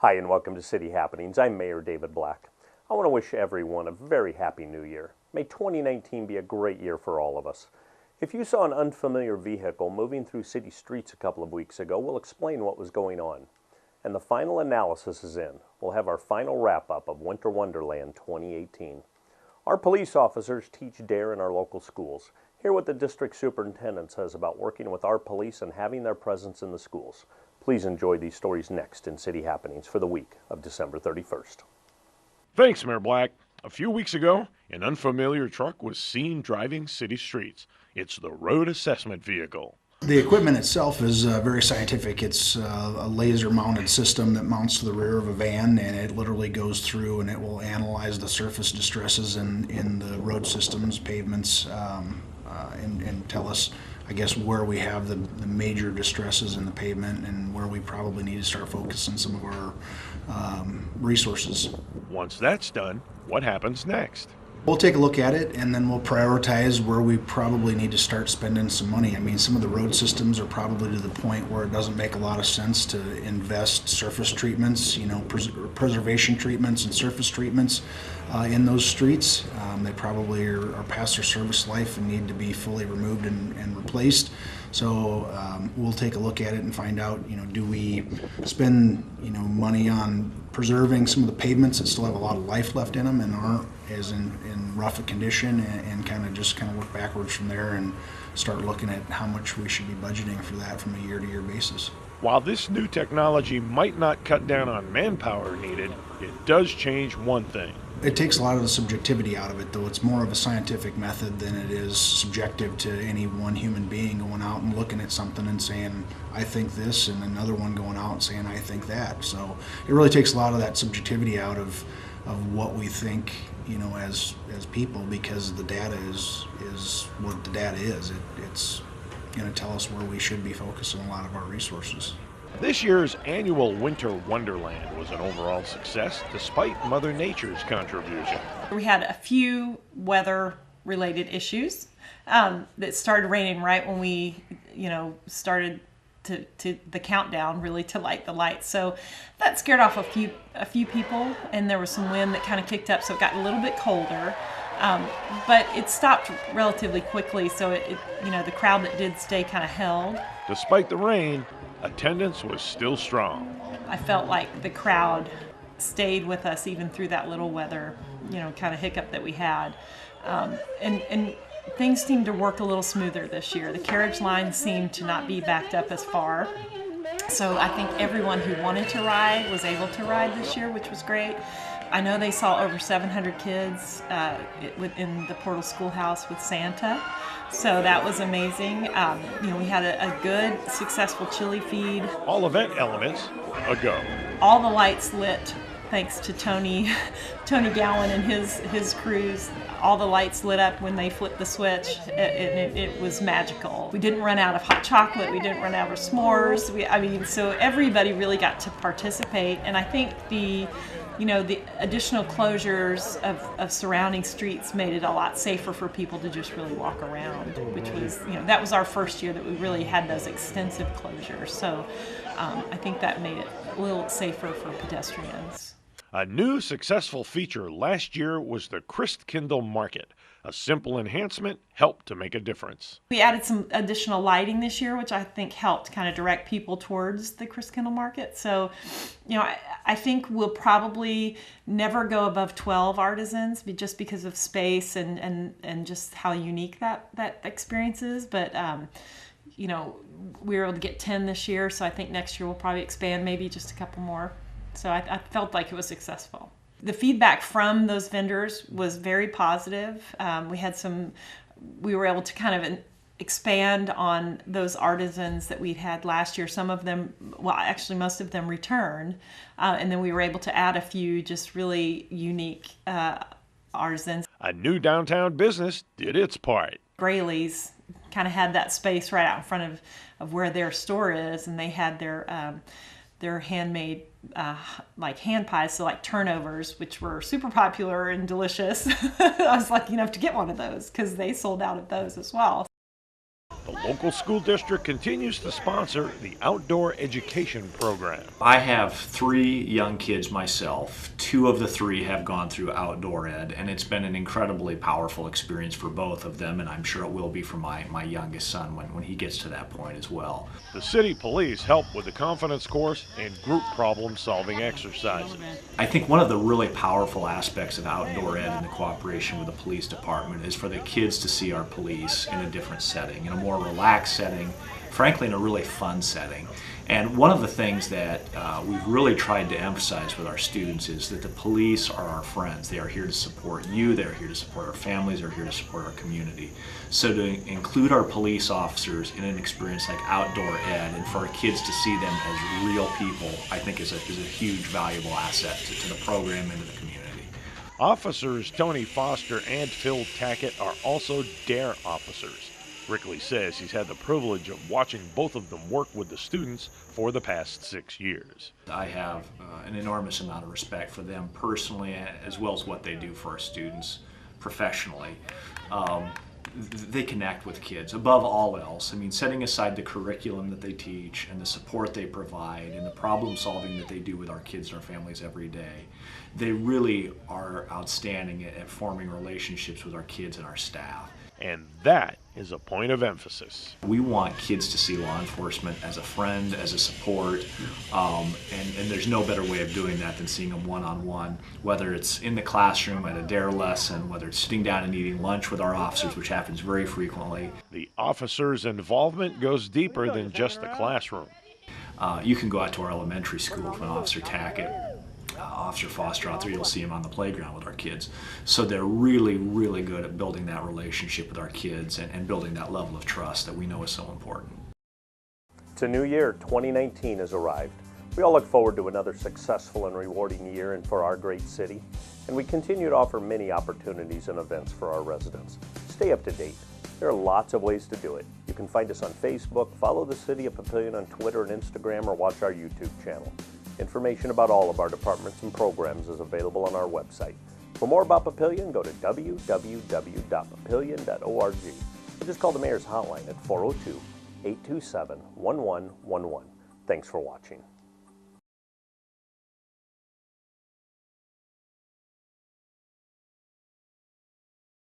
Hi and welcome to City Happenings. I'm Mayor David Black. I want to wish everyone a very happy new year. May 2019 be a great year for all of us. If you saw an unfamiliar vehicle moving through city streets a couple of weeks ago, we'll explain what was going on. And the final analysis is in. We'll have our final wrap-up of Winter Wonderland 2018. Our police officers teach D.A.R.E in our local schools. Hear what the district superintendent says about working with our police and having their presence in the schools. Please enjoy these stories next in City Happenings for the week of December 31st. Thanks, Mayor Black. A few weeks ago, an unfamiliar truck was seen driving city streets. It's the road assessment vehicle. The equipment itself is very scientific. It's a laser-mounted system that mounts to the rear of a van, and it literally goes through and it will analyze the surface distresses in the road systems, pavements, and tell us, I guess, where we have the major distresses in the pavement and where we probably need to start focusing some of our resources. Once that's done, what happens next? We'll take a look at it, and then we'll prioritize where we probably need to start spending some money. I mean, some of the road systems are probably to the point where it doesn't make a lot of sense to invest surface treatments, preservation treatments and surface treatments in those streets. They probably are past their service life and need to be fully removed and replaced. So we'll take a look at it and find out, do we spend, money on preserving some of the pavements that still have a lot of life left in them and aren't as in rough a condition, and kind of work backwards from there and start looking at how much we should be budgeting for that from a year-to-year basis. While this new technology might not cut down on manpower needed, it does change one thing. It takes a lot of the subjectivity out of it, though. It's more of a scientific method than it is subjective to any one human being going out and looking at something and saying, I think this, and another one going out and saying, I think that. So it really takes a lot of that subjectivity out of what we think, as people, because the data is what the data is. It's going to tell us where we should be focusing a lot of our resources. This year's annual Winter Wonderland was an overall success despite Mother Nature's contribution. We had a few weather-related issues that started raining right when we, started to the countdown really to light the lights. So that scared off a few people, and there was some wind that kind of kicked up, so it got a little bit colder. But it stopped relatively quickly, so the crowd that did stay kind of held. Despite the rain, attendance was still strong. I felt like the crowd stayed with us even through that little weather, kind of hiccup that we had. And things seemed to work a little smoother this year. The carriage line seemed to not be backed up as far. So I think everyone who wanted to ride was able to ride this year, which was great. I know they saw over 700 kids within the Portal Schoolhouse with Santa. So that was amazing. We had a good, successful chili feed. All event elements, a go. All the lights lit, thanks to Tony Gowan and his crews. All the lights lit up when they flipped the switch. It was magical. We didn't run out of hot chocolate. We didn't run out of s'mores. So everybody really got to participate. And I think the additional closures of surrounding streets made it a lot safer for people to just really walk around, which was, that was our first year that we really had those extensive closures. So I think that made it a little safer for pedestrians. A new successful feature last year was the Crist Kindle Market. A simple enhancement helped to make a difference. We added some additional lighting this year, which I think helped kind of direct people towards the Crist Kindle Market. So, I think we'll probably never go above 12 artisans just because of space and just how unique that experience is. But, we were able to get 10 this year, so I think next year we'll probably expand maybe just a couple more. So I felt like it was successful. The feedback from those vendors was very positive. We were able to kind of expand on those artisans that we'd had last year. Some of them, well, actually most of them returned. And then we were able to add a few just really unique artisans. A new downtown business did its part. Grayleys kind of had that space right out in front of where their store is, and they had their handmade like hand pies, so like turnovers, which were super popular and delicious. I was lucky enough to get one of those because they sold out of those as well. The local school district continues to sponsor the outdoor education program. I have 3 young kids myself. 2 of the 3 have gone through outdoor ed, and it's been an incredibly powerful experience for both of them, and I'm sure it will be for my youngest son when he gets to that point as well. The city police help with the confidence course and group problem-solving exercises. I think one of the really powerful aspects of outdoor ed and the cooperation with the police department is for the kids to see our police in a different setting, in a more relaxed setting, frankly in a really fun setting. And one of the things that we've really tried to emphasize with our students is that the police are our friends. They are here to support you, they're here to support our families, they're here to support our community. So to include our police officers in an experience like outdoor ed and for our kids to see them as real people, I think is a huge valuable asset to the program and to the community. Officers Tony Foster and Phil Tackett are also D.A.R.E officers. Rickley says he's had the privilege of watching both of them work with the students for the past 6 years. I have an enormous amount of respect for them personally, as well as what they do for our students professionally. They connect with kids above all else. I mean, setting aside the curriculum that they teach and the support they provide and the problem solving that they do with our kids and our families every day, they really are outstanding at forming relationships with our kids and our staff. And that is a point of emphasis. We want kids to see law enforcement as a friend, as a support, and there's no better way of doing that than seeing them one-on-one, whether it's in the classroom at a D.A.R.E lesson, whether it's sitting down and eating lunch with our officers, which happens very frequently. The officers' involvement goes deeper than just the classroom. You can go out to our elementary school with Officer Tackett, Officer Foster out there, you'll see him on the playground with our kids. So they're really, really good at building that relationship with our kids and building that level of trust that we know is so important. It's a new year. 2019 has arrived. We all look forward to another successful and rewarding year and for our great city. And we continue to offer many opportunities and events for our residents. Stay up to date. There are lots of ways to do it. You can find us on Facebook, follow the City of Papillion on Twitter and Instagram, or watch our YouTube channel. Information about all of our departments and programs is available on our website. For more about Papillion, go to www.papillion.org or just call the Mayor's Hotline at 402-827-1111. Thanks for watching.